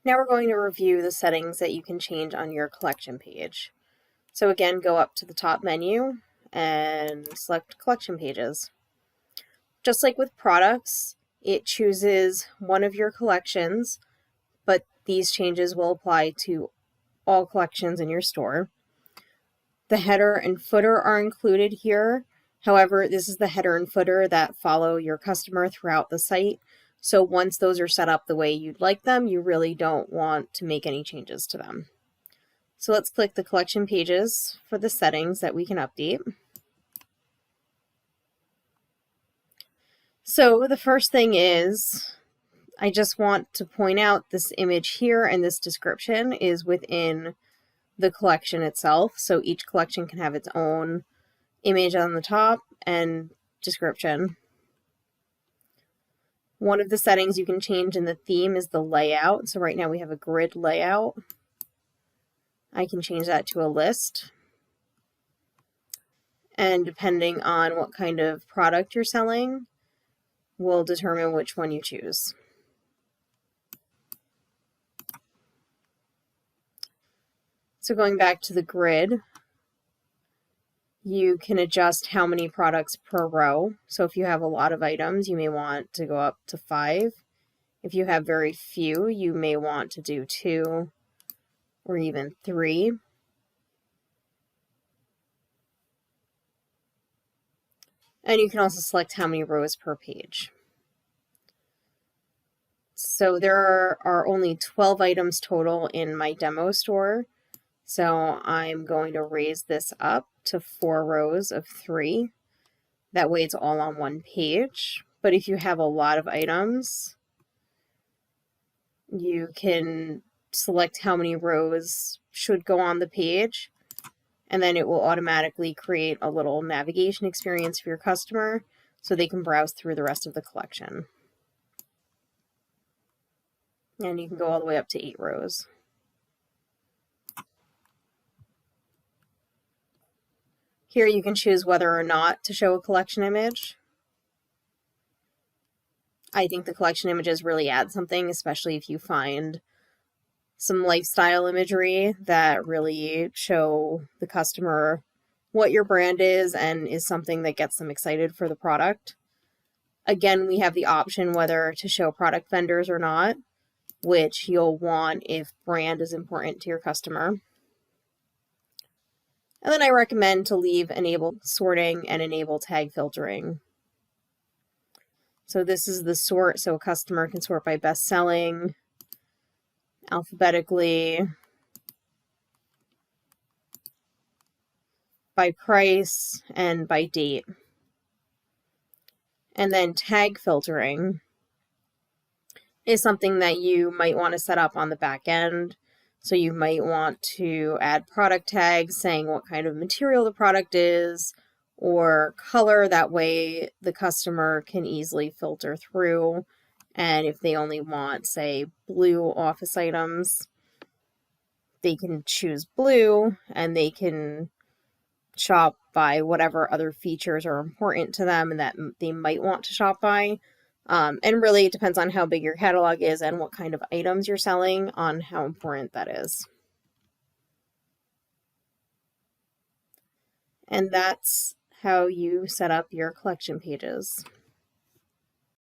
Now we're going to review the settings that you can change on your collection page. So again, go up to the top menu and select collection pages. Just like with products, it chooses one of your collections, but these changes will apply to all collections in your store. The header and footer are included here. However, this is the header and footer that follow your customer throughout the site. So once those are set up the way you'd like them, you really don't want to make any changes to them. So let's click the collection pages for the settings that we can update. So the first thing is, I just want to point out this image here and this description is within the collection itself. So each collection can have its own image on the top and description. One of the settings you can change in the theme is the layout. So right now we have a grid layout. I can change that to a list. And depending on what kind of product you're selling, will determine which one you choose. So going back to the grid, you can adjust how many products per row. So if you have a lot of items, you may want to go up to 5. If you have very few, you may want to do 2 or even 3. And you can also select how many rows per page. So there are only 12 items total in my demo store. So I'm going to raise this up to 4 rows of 3. That way it's all on one page. But if you have a lot of items, you can select how many rows should go on the page, and then it will automatically create a little navigation experience for your customer so they can browse through the rest of the collection. And you can go all the way up to 8 rows. Here you can choose whether or not to show a collection image. I think the collection images really add something, especially if you find some lifestyle imagery that really show the customer what your brand is and is something that gets them excited for the product. Again, we have the option whether to show product vendors or not, which you'll want if brand is important to your customer. And then I recommend to leave enable sorting and enable tag filtering. So this is the sort, so a customer can sort by best selling, alphabetically, by price, and by date. And then tag filtering is something that you might want to set up on the back end. So you might want to add product tags saying what kind of material the product is or color. That way the customer can easily filter through. And if they only want, say, blue office items, they can choose blue and they can shop by whatever other features are important to them and that they might want to shop by. And really, it depends on how big your catalog is and what kind of items you're selling on how important that is. And that's how you set up your collection pages.